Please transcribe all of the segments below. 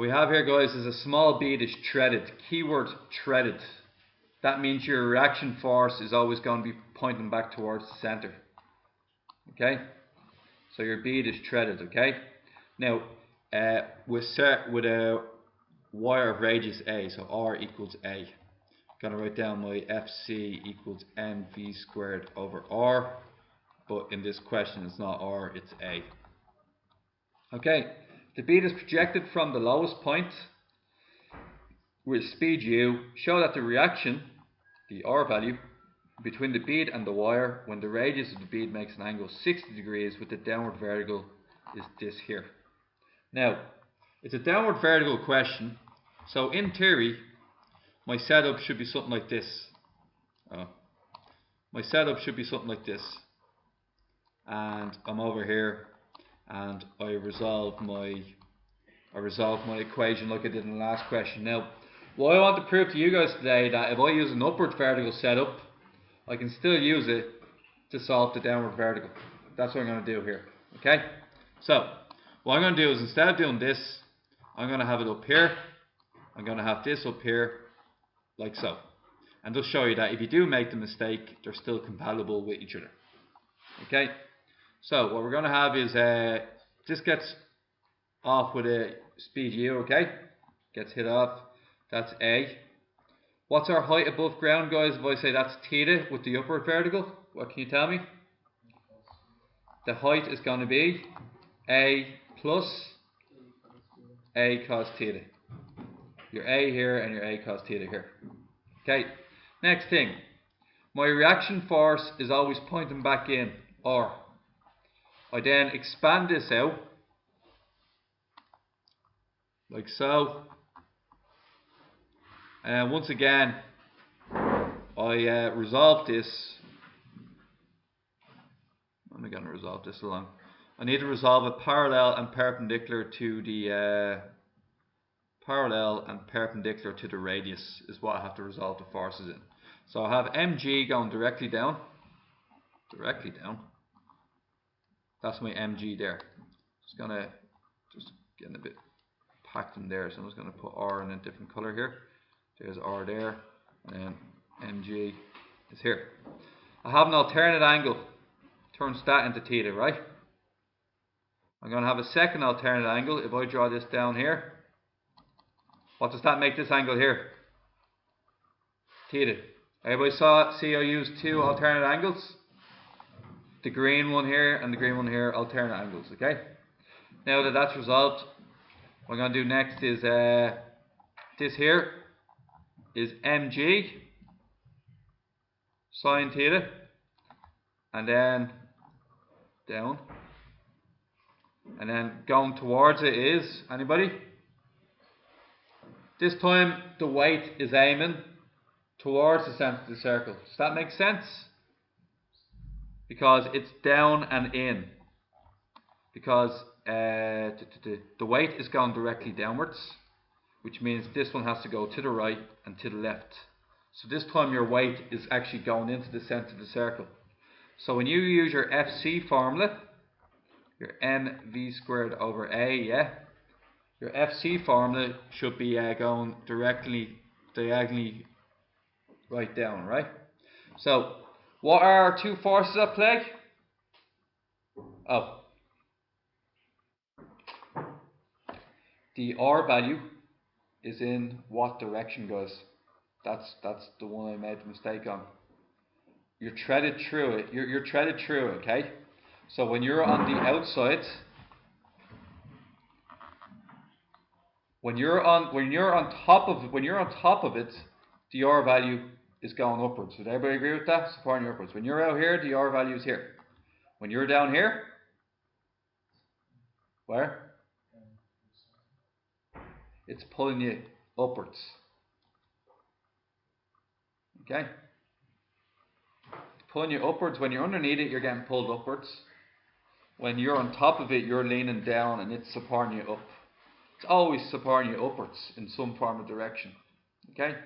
we have here, guys, is a small bead is threaded. Keyword threaded. That means your reaction force is always going to be pointing back towards the center. Okay? So your bead is threaded, okay? Now, we start with a wire of radius A, so R equals A. I'm going to write down my FC equals mv squared over R, but in this question it's not R, it's A. Okay, the bead is projected from the lowest point with speed u. Show that the reaction, the R value, between the bead and the wire when the radius of the bead makes an angle 60 degrees with the downward vertical is this here. Now, it's a downward vertical question, so in theory, my setup should be something like this. My setup should be something like this. And I'm over here, and I resolve my equation like I did in the last question. Now, what I want to prove to you guys today, that if I use an upward vertical setup, I can still use it to solve the downward vertical. That's what I'm going to do here. Okay? So, what I'm going to do is, instead of doing this, I'm going to have it up here. I'm going to have this up here, like so. And just show you that if you do make the mistake, they're still compatible with each other. Okay? So, what we're going to have is, this gets off with a speed u, okay? Gets hit off. That's A. What's our height above ground, guys? If I say that's theta with the upward vertical, what can you tell me? The height is going to be A plus A cos theta. Your A here and your A cos theta here. Okay, next thing. My reaction force is always pointing back in, R. I then expand this out, like so. And once again, I resolve this. How am I going to resolve this along? I need to resolve it parallel and perpendicular to the radius is what I have to resolve the forces in. So I have mg going directly down. That's my mg there. Just getting a bit packed in there, so I'm just going to put R in a different color here. There's R there, and then mg is here. I have an alternate angle, turns that into theta, right? I'm going to have a second alternate angle. If I draw this down here, what does that make this angle here? Theta. Everybody see I used two alternate angles? The green one here and the green one here, alternate angles, okay? Now that that's resolved, what I'm going to do next is this here is mg sine theta, and then down, and then going towards it is, anybody? This time the weight is aiming towards the centre of the circle. Does that make sense? Because it's down and in. Because the weight is going directly downwards, which means this one has to go to the right and to the left. So this time your weight is actually going into the centre of the circle. So when you use your FC formula, your mv squared over A, yeah, your FC formula should be going diagonally right down, right? So what are our two forces at play? Oh, the R value is in what direction, guys? That's the one I made the mistake on. You're threaded through it. You're threaded through it, okay? So when you're on the outside, when you're on top of it, the R value is going upwards. Would everybody agree with that? Supporting you upwards. When you're out here, the R value is here. When you're down here, where? It's pulling you upwards. Okay? Pulling you upwards. When you're underneath it, you're getting pulled upwards. When you're on top of it, you're leaning down and it's supporting you up. It's always supporting you upwards in some form of direction. Okay?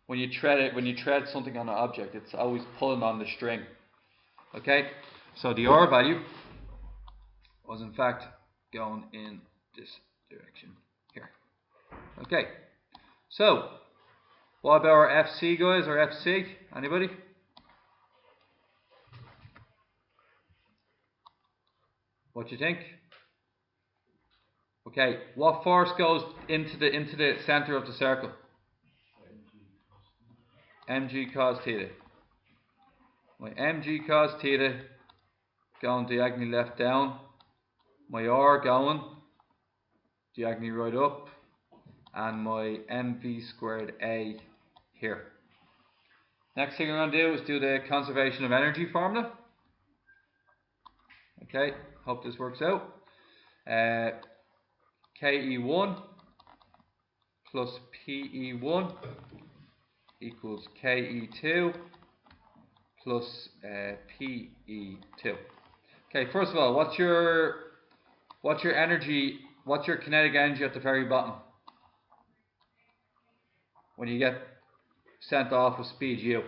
When you tread something on an object, it's always pulling on the string. Okay? So the R value was in fact going in this direction here. Okay, so what about our FC, guys, or FC? Anybody? What do you think? Okay, what force goes into the center of the circle? Mg cos theta. My mg cos theta going diagonally left down. My r going diagonally right up, and my mv squared a here. Next thing we're going to do is do the conservation of energy formula. Okay, hope this works out. Ke1 plus Pe1 equals Ke2 plus Pe2. Okay, first of all, what's your energy? What's your kinetic energy at the very bottom? When you get sent off with speed u.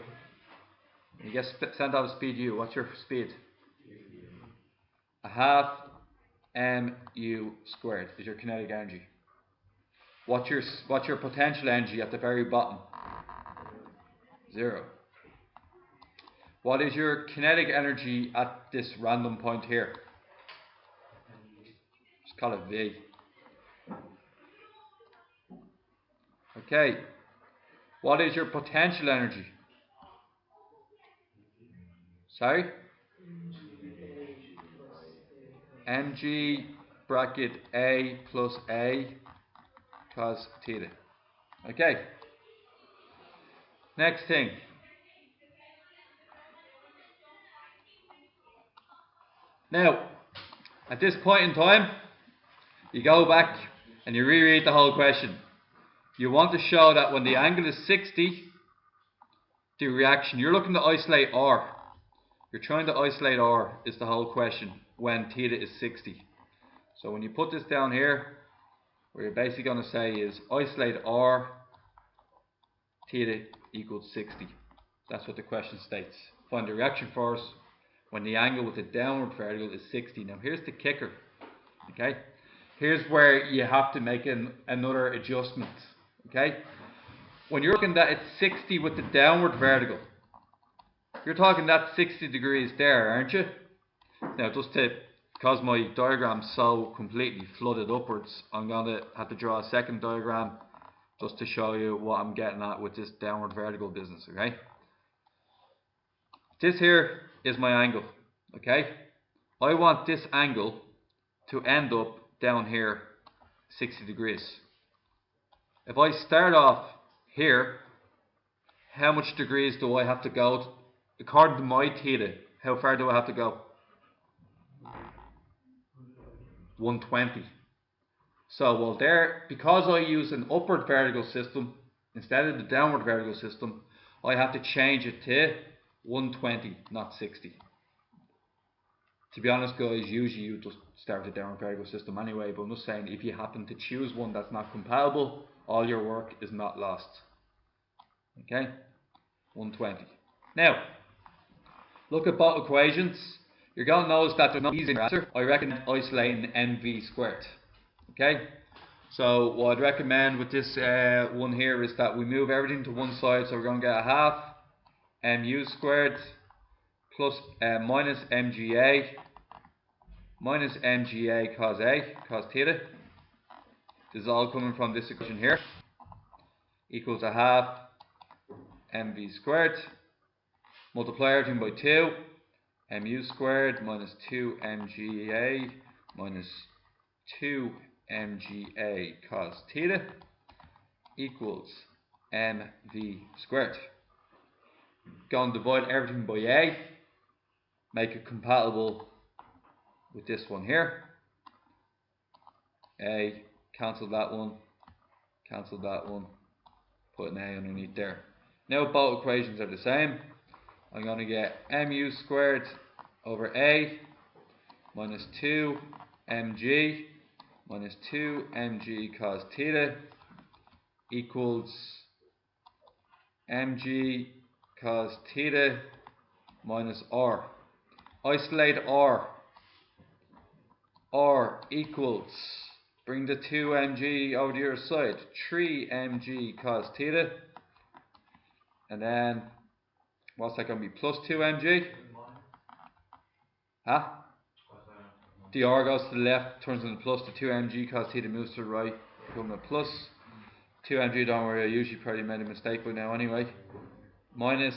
When you get sent off with speed u, what's your speed? A half mu squared is your kinetic energy. What's your potential energy at the very bottom? 0. What is your kinetic energy at this random point here? Just call it V. Okay. What is your potential energy? Sorry? Mg bracket A plus A cos theta. Okay. Next thing. Now, at this point in time, you go back and you reread the whole question. You want to show that when the angle is 60, the reaction, you're looking to isolate R. You're trying to isolate R is the whole question when theta is 60. So when you put this down here, what you're basically going to say is isolate R, theta equals 60. That's what the question states. Find the reaction force when the angle with the downward vertical is 60. Now here's the kicker. Okay, here's where you have to make another adjustment. Okay, when you're looking at it's 60 with the downward vertical, you're talking that 60 degrees there, aren't you? Now because my diagram's so completely flooded upwards, I'm going to have to draw a second diagram just to show you what I'm getting at with this downward vertical business. Okay, this here is my angle. Okay, I want this angle to end up down here 60 degrees. If I start off here, how much degrees do I have to go? According to my theta, how far do I have to go? 120. So, well, because I use an upward vertical system instead of the downward vertical system, I have to change it to 120, not 60. To be honest, guys, usually you just start a downward vertical system anyway, but I'm just saying, if you happen to choose one that's not compatible, all your work is not lost. Okay, 120. Now, look at both equations. You're going to notice that there's no easy answer. I recommend isolating mv squared. Okay, so what I'd recommend with this one here is that we move everything to one side. So we're going to get a half mu squared plus minus mga cos theta. This is all coming from this equation here. Equals a half mv squared. Multiply everything by 2. Mu squared minus 2 mga minus 2 mga cos theta equals mv squared. Go and divide everything by a. Make it compatible with this one here. A, cancel that one, put an A underneath there. Now both equations are the same. I'm going to get mu squared over A minus 2 mg minus 2 mg cos theta equals mg cos theta minus r. Isolate r. R equals Bring the 2mg over the other side. 3mg cos theta. And then, what's that going to be? Plus 2mg? Huh? The r goes to the left, turns into plus. The 2mg cos theta moves to the right, becoming a plus. 2mg, don't worry, I usually probably made a mistake by now anyway. Minus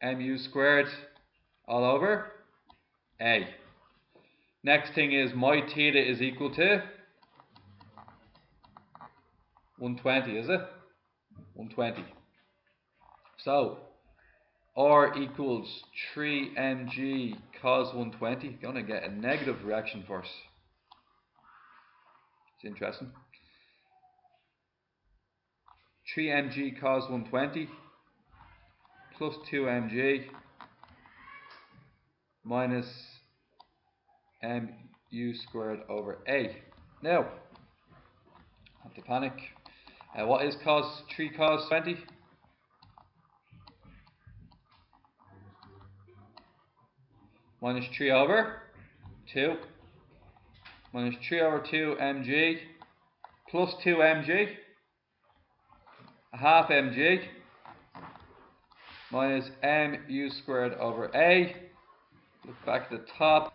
mu squared all over a. Next thing is my theta is equal to 120, is it? 120. So r equals 3mg cos 120. Gonna get a negative reaction force. It's interesting. 3mg cos 120 plus 2mg minus mu squared over a. Now, have to panic. What is 3 cos 20? Minus 3 over 2. Minus 3 over 2 mg plus 2 mg. A half mg minus mu squared over a. Look back at the top.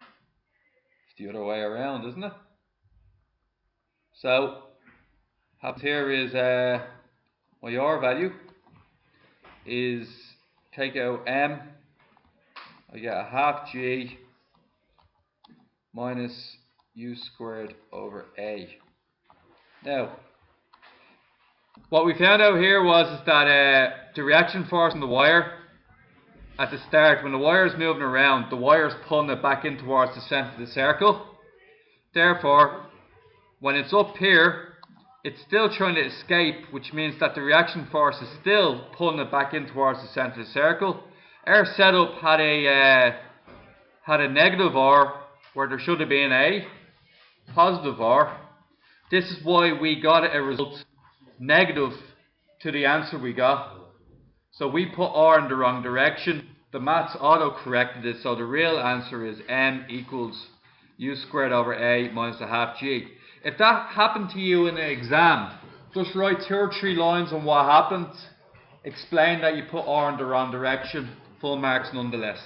It's the other way around, isn't it? So, what happens here is my r value is take out m. I get a half g minus u squared over a. Now, what we found out here was that the reaction force on the wire at the start, when the wire is moving around, the wire is pulling it back in towards the centre of the circle. Therefore, when it's up here, it's still trying to escape, which means that the reaction force is still pulling it back in towards the centre of the circle. Our setup had a negative r where there should have been a positive r. This is why we got a result negative to the answer we got. So we put r in the wrong direction. The maths auto-corrected it, so the real answer is m equals u squared over a minus a half g. If that happened to you in an exam, just write 2 or 3 lines on what happened. Explain that you put r in the wrong direction. Full marks nonetheless.